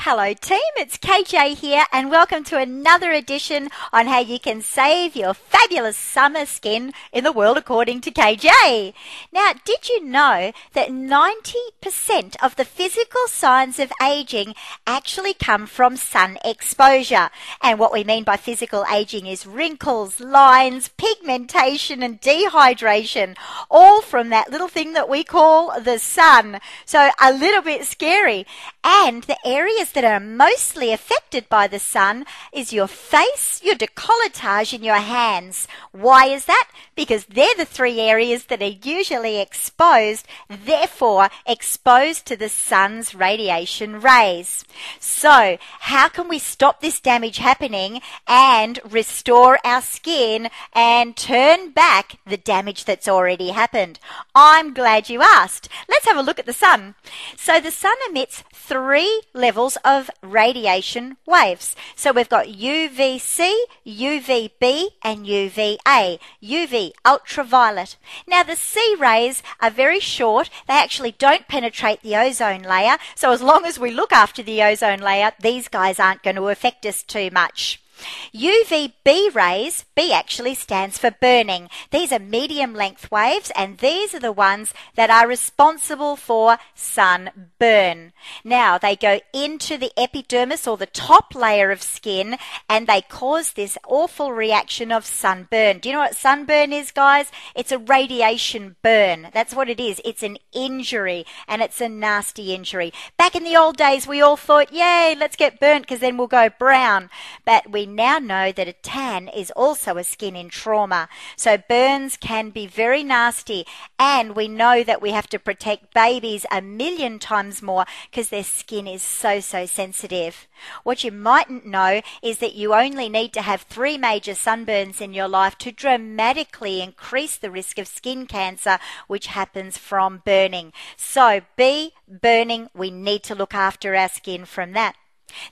Hello team, it's KJ here and welcome to another edition on how you can save your fabulous summer skin in the world according to KJ. Now, did you know that 90% of the physical signs of aging actually come from sun exposure? And what we mean by physical aging is wrinkles, lines, pigmentation and dehydration, all from that little thing that we call the sun. So a little bit scary. And the areas that are mostly affected by the sun is your face, your décolletage and your hands. Why is that? Because they're the three areas that are usually exposed, therefore exposed to the sun's radiation rays. So how can we stop this damage happening and restore our skin and turn back the damage that's already happened? I'm glad you asked. Let's have a look at the sun. So the sun emits three levels of radiation waves. So we've got UVC, UVB and UVA. UV, ultraviolet. Now the C rays are very short. They actually don't penetrate the ozone layer. So as long as we look after the ozone layer, these guys aren't going to affect us too much. UVB rays, B actually stands for burning. These are medium length waves and these are the ones that are responsible for sunburn. Now they go into the epidermis or the top layer of skin and they cause this awful reaction of sunburn. Do you know what sunburn is, guys? It's a radiation burn. That's what it is. It's an injury and it's a nasty injury. Back in the old days we all thought, yay, let's get burnt because then we'll go brown. But we now know that a tan is also a skin in trauma. So burns can be very nasty and we know that we have to protect babies 1,000,000 times more because their skin is so sensitive. What you mightn't know is that you only need to have 3 major sunburns in your life to dramatically increase the risk of skin cancer, which happens from burning. So B, burning, we need to look after our skin from that.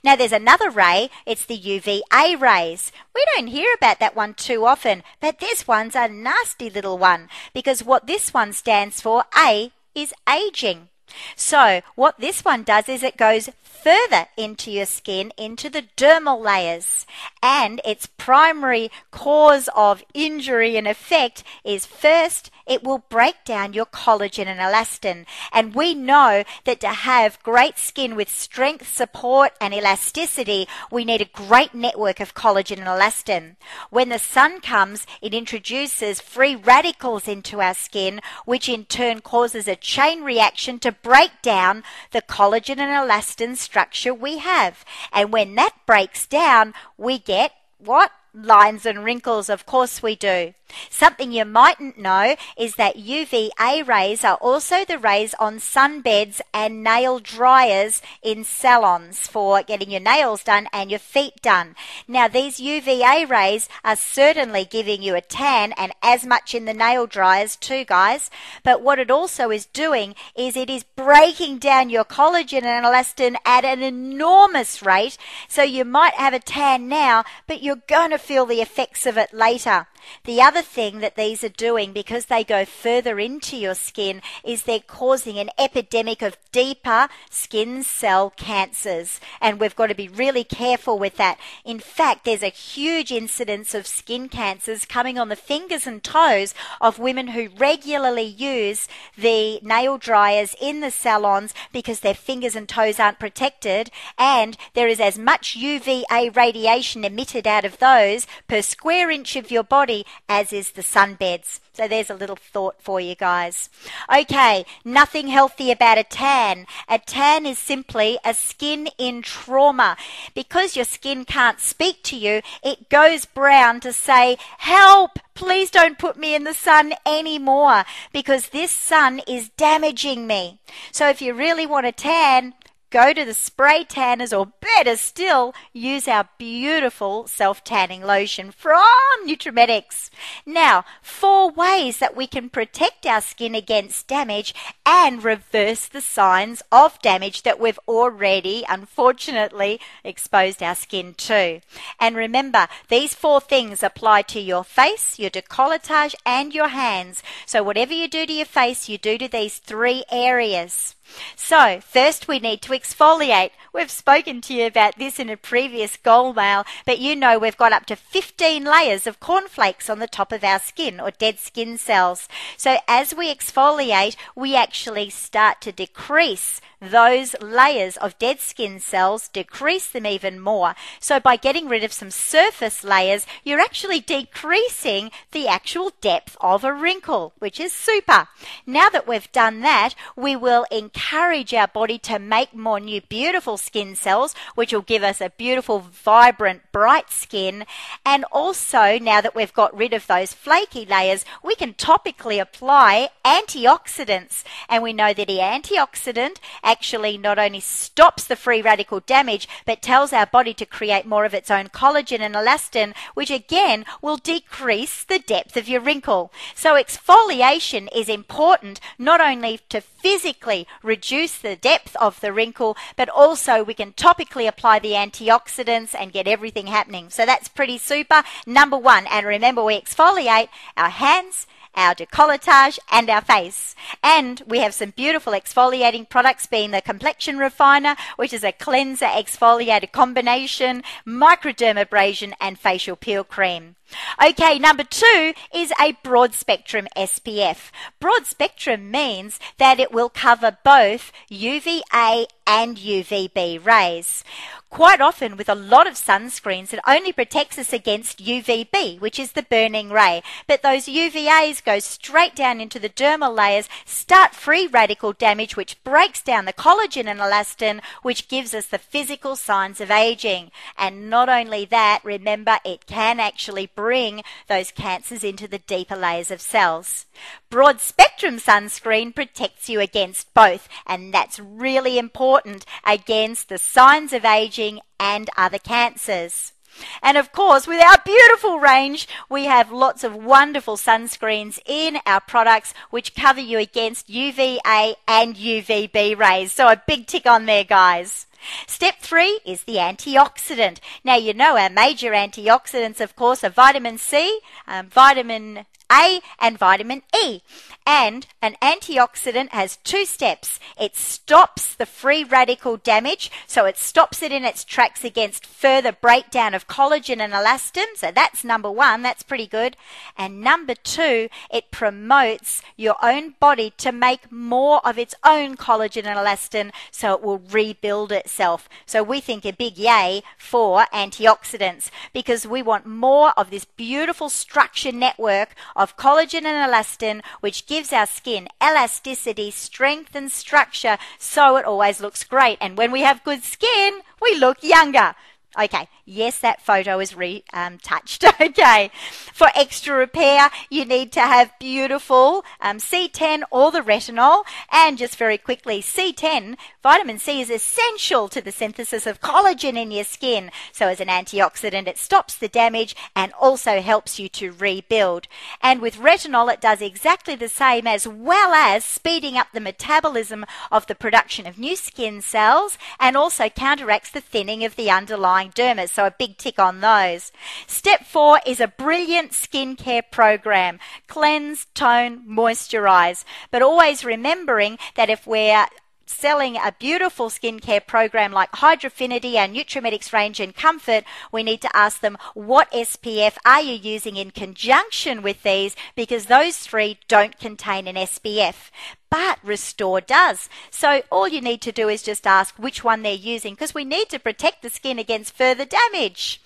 Now there's another ray, it's the UVA rays. We don't hear about that one too often, but this one's a nasty little one because what this one stands for, A, is aging. So what this one does is it goes further into your skin, into the dermal layers, and its primary cause of injury and effect is first, it will break down your collagen and elastin. And we know that to have great skin with strength, support and elasticity, we need a great network of collagen and elastin. When the sun comes, it introduces free radicals into our skin, which in turn causes a chain reaction to break down the collagen and elastin structure we have. And when that breaks down, we get what? Lines and wrinkles, of course we do. Something you mightn't know is that UVA rays are also the rays on sunbeds and nail dryers in salons for getting your nails done and your feet done. Now these UVA rays are certainly giving you a tan and as much in the nail dryers too, guys. But what it also is doing is it is breaking down your collagen and elastin at an enormous rate. So you might have a tan now, but you're going to feel the effects of it later. The other thing that these are doing, because they go further into your skin, is they're causing an epidemic of deeper skin cell cancers. And we've got to be really careful with that. In fact, there's a huge incidence of skin cancers coming on the fingers and toes of women who regularly use the nail dryers in the salons because their fingers and toes aren't protected. And there is as much UVA radiation emitted out of those per square inch of your body as is the sunbeds. So there's a little thought for you guys. Okay, nothing healthy about a tan. A tan is simply a skin in trauma. Because your skin can't speak to you, it goes brown to say, help, please don't put me in the sun anymore because this sun is damaging me. So if you really want a tan, go to the spray tanners, or better still, use our beautiful self-tanning lotion from Nutrimetics. Now, 4 ways that we can protect our skin against damage and reverse the signs of damage that we've already, unfortunately, exposed our skin to. And remember, these 4 things apply to your face, your décolletage, and your hands. So whatever you do to your face, you do to these 3 areas. So first we need to exfoliate. We've spoken to you about this in a previous goal mail, but you know we've got up to 15 layers of cornflakes on the top of our skin or dead skin cells. So as we exfoliate, we actually start to decrease those layers of dead skin cells, decrease them even more. So by getting rid of some surface layers, you're actually decreasing the actual depth of a wrinkle, which is super. Now that we've done that, we will encourage our body to make more new beautiful skin cells, which will give us a beautiful, vibrant, bright skin. And also, now that we've got rid of those flaky layers, we can topically apply antioxidants. And we know that the antioxidant actually not only stops the free radical damage, but tells our body to create more of its own collagen and elastin, which again will decrease the depth of your wrinkle. So exfoliation is important not only to physically reduce the depth of the wrinkle, but also we can topically apply the antioxidants and get everything happening. So that's pretty super. Number one, and remember we exfoliate our hands, our décolletage and our face. And we have some beautiful exfoliating products, being the Complexion Refiner, which is a cleanser exfoliator combination, microdermabrasion and facial peel cream. Okay, number two is a broad spectrum SPF. Broad spectrum means that it will cover both UVA and UVB rays. Quite often with a lot of sunscreens, it only protects us against UVB, which is the burning ray. But those UVAs go straight down into the dermal layers, start free radical damage, which breaks down the collagen and elastin, which gives us the physical signs of aging. And not only that, remember, it can actually bring those cancers into the deeper layers of cells. Broad spectrum sunscreen protects you against both, and that's really important against the signs of aging and other cancers. And of course, with our beautiful range, we have lots of wonderful sunscreens in our products which cover you against UVA and UVB rays. So a big tick on there, guys. Step 3 is the antioxidant. Now, you know our major antioxidants, of course, are vitamin C, vitamin A and vitamin E. And an antioxidant has 2 steps. It stops the free radical damage, so it stops it in its tracks against further breakdown of collagen and elastin. So that's number 1. That's pretty good. And number 2, it promotes your own body to make more of its own collagen and elastin, so it will rebuild itself. So we think a big yay for antioxidants, because we want more of this beautiful structure network of collagen and elastin, which gives our skin elasticity, strength and structure, so it always looks great. And when we have good skin, we look younger. Okay, yes, that photo is retouched. Okay, for extra repair, you need to have beautiful C10 or the retinol. And just very quickly, C10, vitamin C is essential to the synthesis of collagen in your skin. So as an antioxidant, it stops the damage and also helps you to rebuild. And with retinol, it does exactly the same, as well as speeding up the metabolism of the production of new skin cells, and also counteracts the thinning of the underlying dermis, so a big tick on those. Step 4 is a brilliant skincare program. Cleanse, tone, moisturize. But always remembering that if we're selling a beautiful skincare program like Hydrofinity and Nutrimetics Range and Comfort, we need to ask them, what SPF are you using in conjunction with these? Because those 3 don't contain an SPF. But Restore does. So all you need to do is just ask which one they're using, because we need to protect the skin against further damage.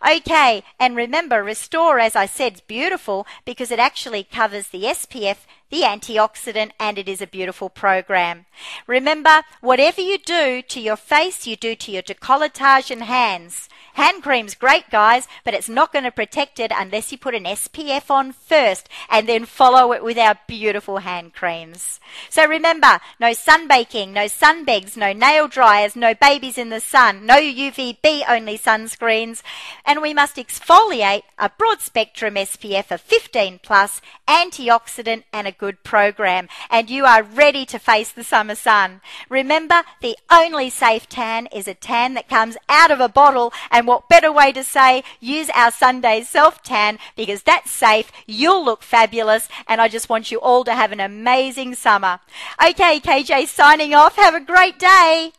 Okay, and remember, Restore, as I said, is beautiful because it actually covers the SPF, the antioxidant, and it is a beautiful program. Remember, whatever you do to your face, you do to your décolletage and hands. Hand cream's great, guys, but it's not going to protect it unless you put an SPF on first and then follow it with our beautiful hand creams. So remember, no sunbaking, no sunbegs, no nail dryers, no babies in the sun, no UVB only sunscreens, and we must exfoliate a broad spectrum SPF of 15+, antioxidant and a good program and you are ready to face the summer sun. Remember, the only safe tan is a tan that comes out of a bottle, and what better way to say use our Sunday self-tan, because that's safe, you'll look fabulous, and I just want you all to have an amazing summer. Okay, KJ signing off. Have a great day.